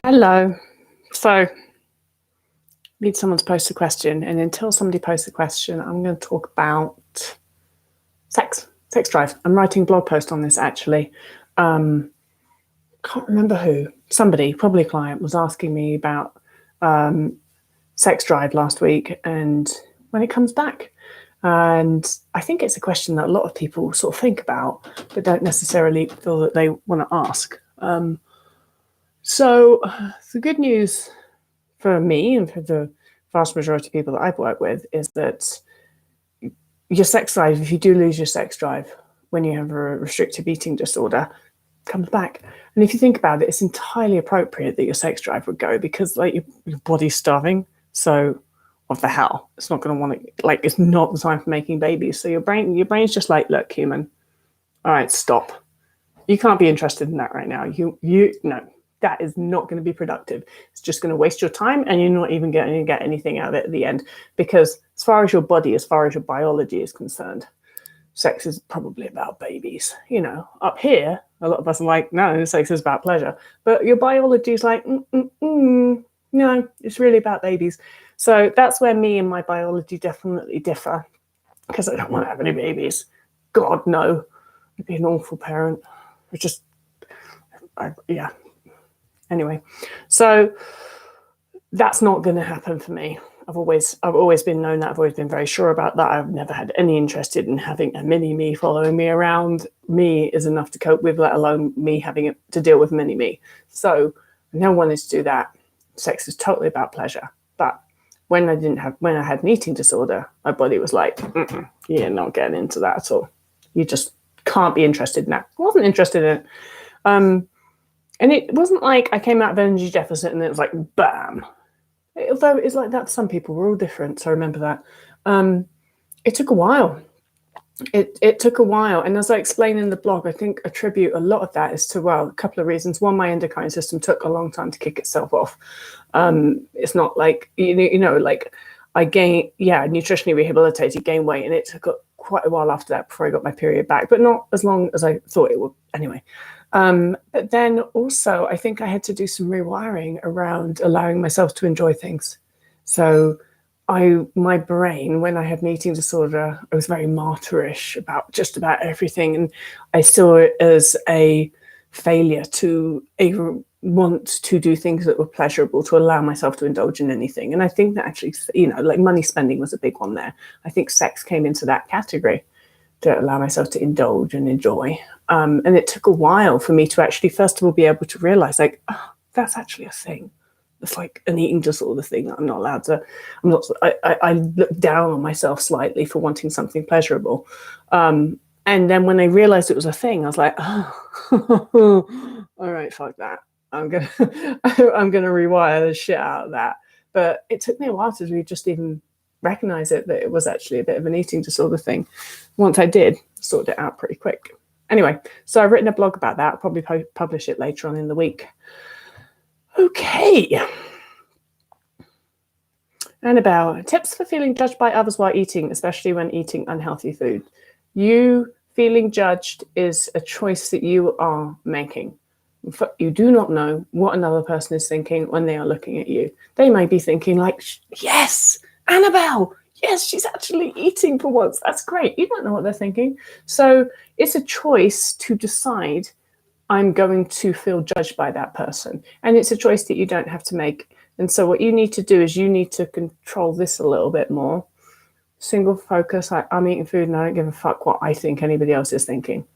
Hello. So, need someone to post a question, and until somebody posts a question, I'm going to talk about sex drive. I'm writing a blog post on this actually. Can't remember who. Somebody, probably a client, was asking me about sex drive last week and when it comes back. And I think it's a question that a lot of people sort of think about, but don't necessarily feel that they want to ask. So the good news for me and for the vast majority of people that I've worked with is that your sex drive, if you do lose your sex drive when you have a restrictive eating disorder, comes back. And if you think about it, it's entirely appropriate that your sex drive would go because like your body's starving. So what the hell? It's not going to want to, like, it's not the time for making babies. So your brain's just like, look, human, all right, stop. You can't be interested in that right now. No, that is not going to be productive. It's just going to waste your time and you're not even going to get anything out of it at the end. Because as far as your body, as far as your biology is concerned, sex is probably about babies. You know, up here, a lot of us are like, no, sex is about pleasure. But your biology is like, no, it's really about babies. So that's where me and my biology definitely differ because I don't want to have any babies. God, no. I'd be an awful parent. Yeah. Anyway, so that's not going to happen for me. I've always been known that. I've always been very sure about that. I've never had any interest in having a mini me following me around. Me is enough to cope with, let alone me having to deal with mini me. So no one is to do that. Sex is totally about pleasure. But when I had an eating disorder, my body was like, you're not getting into that at all. You just can't be interested in that. I wasn't interested in it. And it wasn't like I came out of energy deficit and it was like, bam. Although it's like that for some people, we're all different. So I remember that. It took a while. It took a while. And as I explain in the blog, I think attribute a lot of that is to, well, a couple of reasons. One, my endocrine system took a long time to kick itself off. It's not like, like I nutritionally rehabilitated, gained weight, and it took quite a while after that before I got my period back, but not as long as I thought it would anyway. But then also, I think I had to do some rewiring around allowing myself to enjoy things. So my brain, when I had an eating disorder, I was very martyrish about just about everything. And I saw it as a failure to want to do things that were pleasurable, to allow myself to indulge in anything. And I think that actually, like money spending was a big one there. I think sex came into that category, to allow myself to indulge and enjoy. And it took a while for me to actually, first of all, be able to realize, like, oh, that's actually a thing. It's like an eating disorder thing that I'm not allowed to. I look down on myself slightly for wanting something pleasurable. And then when I realized it was a thing, I was like, oh, all right, fuck that. I'm gonna rewire the shit out of that. But it took me a while to really just even recognize it, that it was actually a bit of an eating disorder thing. Once I did, sort it out pretty quick. Anyway, so I've written a blog about that. I'll probably publish it later on in the week. Okay. Annabelle, tips for feeling judged by others while eating, especially when eating unhealthy food. You feeling judged is a choice that you are making. You do not know what another person is thinking when they are looking at you. They may be thinking like, yes, Annabelle, yes, she's actually eating for once. That's great. You don't know what they're thinking. So it's a choice to decide, I'm going to feel judged by that person. And it's a choice that you don't have to make. And so what you need to do is you need to control this a little bit more. Single focus, I'm eating food and I don't give a fuck what I think anybody else is thinking.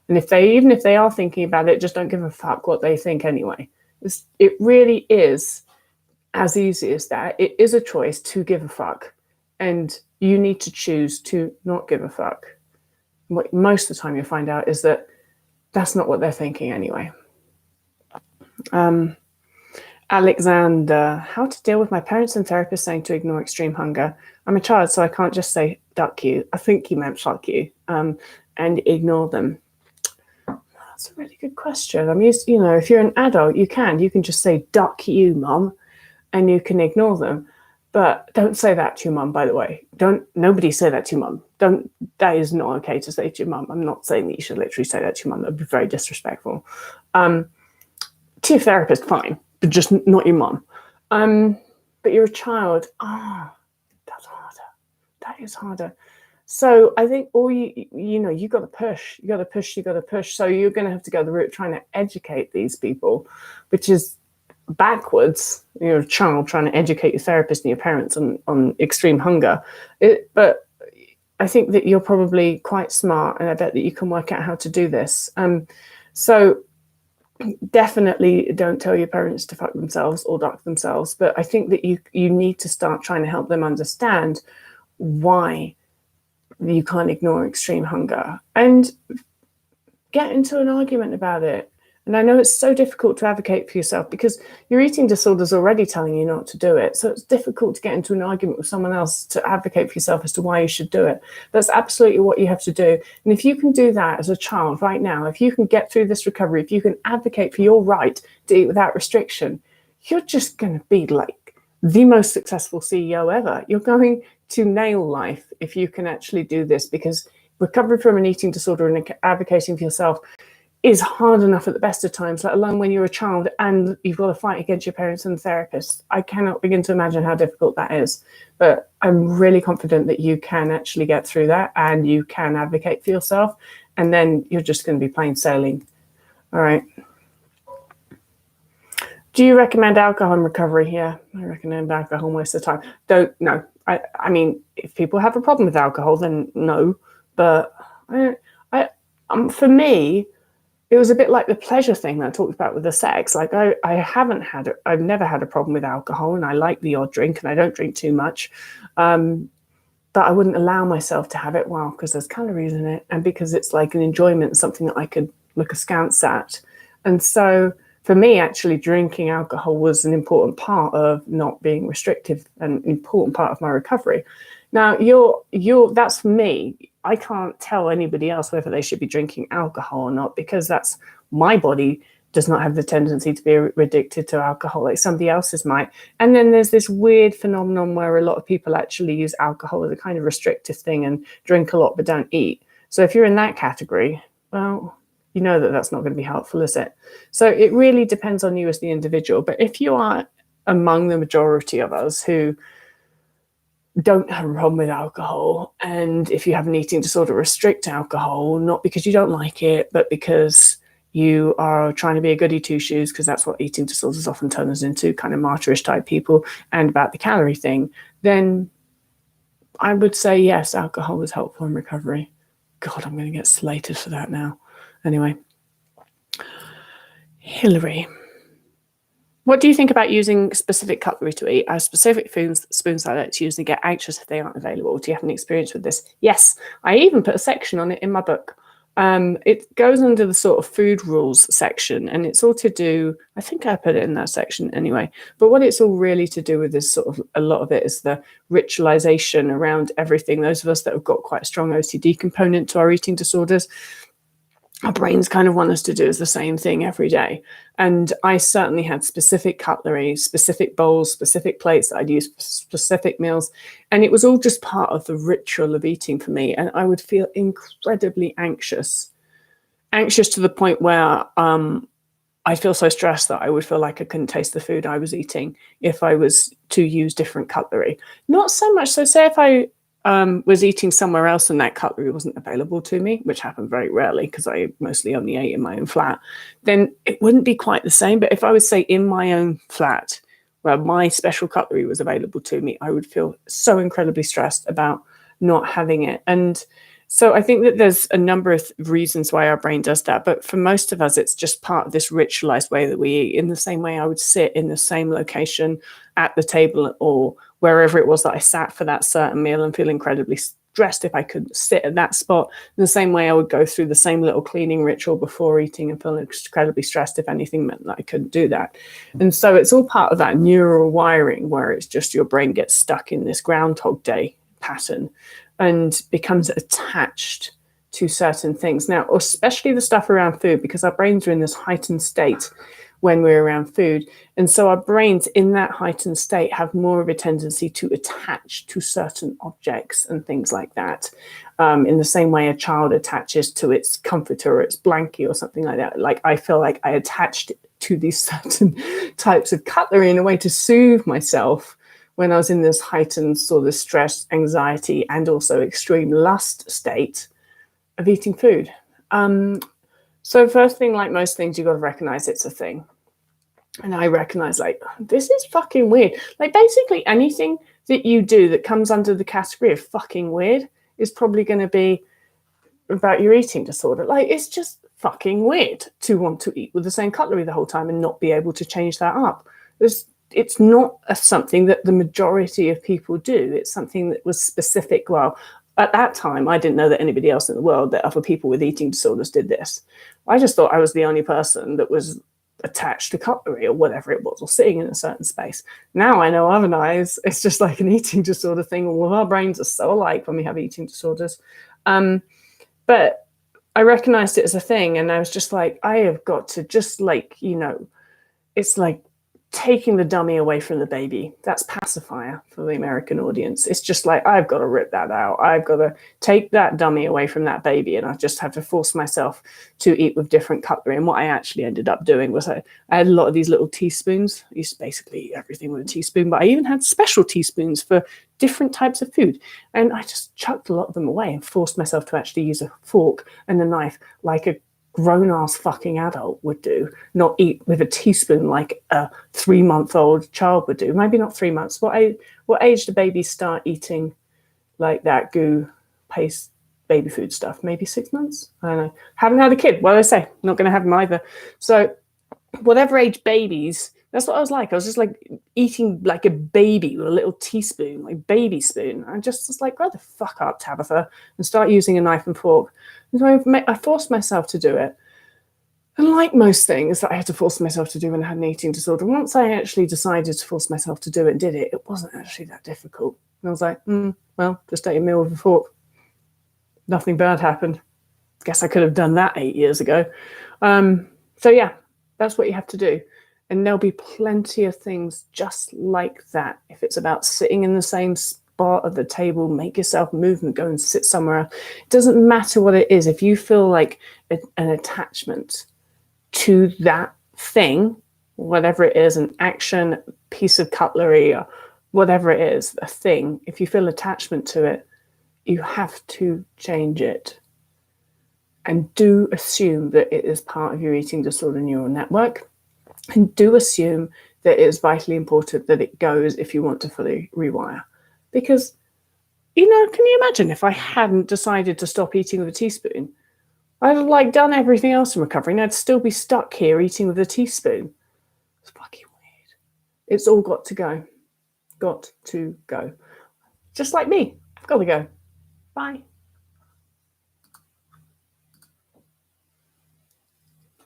And even if they are thinking about it, just don't give a fuck what they think anyway. It really is as easy as that. It is a choice to give a fuck. And you need to choose to not give a fuck. What most of the time you'll find out is that that's not what they're thinking anyway. Alexander, how to deal with my parents and therapists saying to ignore extreme hunger. I'm a child, so I can't just say duck you. I think he meant fuck you, and ignore them. That's a really good question. I mean, if you're an adult, you can just say duck you, mum, and you can ignore them. But don't say that to your mum, by the way. Nobody say that to your mum. That is not okay to say to your mum. I'm not saying that you should literally say that to your mum. That would be very disrespectful. To your therapist, fine. but just not your mum. But you're a child. That's harder. That is harder. So I think you got to push. You got to push. You got to push. So you're going to have to go the route trying to educate these people, which is backwards. You're a child trying to educate your therapist and your parents on extreme hunger. But I think that you're probably quite smart, and I bet that you can work out how to do this. So definitely don't tell your parents to fuck themselves or duck themselves. But I think that you need to start trying to help them understand why you can't ignore extreme hunger and get into an argument about it. And I know it's so difficult to advocate for yourself because your eating disorder is already telling you not to do it. So it's difficult to get into an argument with someone else to advocate for yourself as to why you should do it. That's absolutely what you have to do. And if you can do that as a child right now, if you can get through this recovery, if you can advocate for your right to eat without restriction, you're just going to be like the most successful CEO ever. You're going to nail life if you can actually do this, because recovery from an eating disorder and advocating for yourself is hard enough at the best of times, let alone when you're a child and you've got to fight against your parents and therapists. I cannot begin to imagine how difficult that is. But I'm really confident that you can actually get through that and you can advocate for yourself. And then you're just going to be plain sailing. All right. Do you recommend alcohol in recovery? Yeah, I recommend alcohol most of the time. No. I mean, if people have a problem with alcohol, then no. But for me, it was a bit like the pleasure thing that I talked about with the sex. Like I've never had a problem with alcohol, and I like the odd drink, and I don't drink too much. But I wouldn't allow myself to have it, well, because there's calories in it, and because it's like an enjoyment, something that I could look askance at. And so for me, actually, drinking alcohol was an important part of not being restrictive and an important part of my recovery. Now, that's for me. I can't tell anybody else whether they should be drinking alcohol or not, because that's my body does not have the tendency to be addicted to alcohol like somebody else's might. And then there's this weird phenomenon where a lot of people actually use alcohol as a kind of restrictive thing and drink a lot but don't eat. So if you're in that category, well, you know that that's not going to be helpful, is it? So it really depends on you as the individual. But if you are among the majority of us who don't have a problem with alcohol, and if you have an eating disorder, restrict alcohol, not because you don't like it, but because you are trying to be a goody two shoes, because that's what eating disorders often turn us into, kind of martyrish type people, and about the calorie thing, then I would say yes, alcohol was helpful in recovery. God, I'm going to get slated for that now. Anyway, Hillary, what do you think about using specific cutlery to eat? I have specific spoons I like to use and get anxious if they aren't available. Do you have any experience with this? Yes, I even put a section on it in my book. It goes under the sort of food rules section, and it's all to do, I think I put it in that section anyway, but what it's all really to do with is sort of, a lot of it is the ritualization around everything. Those of us that have got quite a strong OCD component to our eating disorders, our brains kind of want us to do the same thing every day. And I certainly had specific cutlery, specific bowls, specific plates that I'd use for specific meals. And it was all just part of the ritual of eating for me. And I would feel incredibly anxious to the point where I feel so stressed that I would feel like I couldn't taste the food I was eating if I was to use different cutlery. Not so much. So say if I was eating somewhere else and that cutlery wasn't available to me, which happened very rarely because I mostly only ate in my own flat, then it wouldn't be quite the same. But if I was, say, in my own flat where my special cutlery was available to me, I would feel so incredibly stressed about not having it. And so I think that there's a number of reasons why our brain does that. But for most of us, it's just part of this ritualized way that we eat. In the same way I would sit in the same location at the table or wherever it was that I sat for that certain meal and feel incredibly stressed if I couldn't sit at that spot. In the same way I would go through the same little cleaning ritual before eating and feel incredibly stressed if anything meant that I couldn't do that. And so it's all part of that neural wiring where it's just your brain gets stuck in this Groundhog Day pattern and becomes attached to certain things. Now, especially the stuff around food, because our brains are in this heightened state when we're around food. And so our brains in that heightened state have more of a tendency to attach to certain objects and things like that. In the same way a child attaches to its comforter or its blankie or something like that. Like I feel like I attached to these certain types of cutlery in a way to soothe myself when I was in this heightened sort of stress, anxiety, and also extreme lust state of eating food. So first thing, like most things, you got to recognize it's a thing. And I recognize, like, this is fucking weird. Like, basically anything that you do that comes under the category of fucking weird is probably going to be about your eating disorder. Like, it's just fucking weird to want to eat with the same cutlery the whole time and not be able to change that up. It's not something that the majority of people do. It's something that was specific. Well, at that time, I didn't know that anybody else in the world, that other people with eating disorders did this. I just thought I was the only person that was attached to cutlery or whatever it was, or sitting in a certain space. Now I know otherwise. It's just like an eating disorder thing. All of our brains are so alike when we have eating disorders. But I recognized it as a thing, and I was just like, I have got to just, like, it's like taking the dummy away from the baby. That's pacifier for the American audience. It's just like, I've got to rip that out. I've got to take that dummy away from that baby, and I just have to force myself to eat with different cutlery. And what I actually ended up doing was I had a lot of these little teaspoons. I used to basically eat everything with a teaspoon, but I even had special teaspoons for different types of food. And I just chucked a lot of them away and forced myself to actually use a fork and a knife like a grown-ass fucking adult would do, not eat with a teaspoon like a 3-month-old child would do. Maybe not 3 months. What age do babies start eating like that goo paste baby food stuff? Maybe 6 months? I don't know. Haven't had a kid. What did I say? Not going to have them either. So whatever age babies, that's what I was like. I was just like eating like a baby with a little teaspoon, like baby spoon. I just was like, grow the fuck up, Tabitha, and start using a knife and fork. And so I forced myself to do it. And like most things that I had to force myself to do when I had an eating disorder, once I actually decided to force myself to do it and did it, it wasn't actually that difficult. And I was like, well, just ate a meal with a fork. Nothing bad happened. Guess I could have done that 8 years ago. So yeah, that's what you have to do. And there'll be plenty of things just like that. If it's about sitting in the same spot at the table, make yourself move and go and sit somewhere else. It doesn't matter what it is. If you feel like an attachment to that thing, whatever it is, an action, piece of cutlery, or whatever it is, a thing, if you feel attachment to it, you have to change it. And do assume that it is part of your eating disorder neural network. And do assume that it is vitally important that it goes if you want to fully rewire. Because, can you imagine if I hadn't decided to stop eating with a teaspoon? I'd have done everything else in recovery and I'd still be stuck here eating with a teaspoon. It's fucking weird. It's all got to go. Got to go. Just like me. I've got to go. Bye.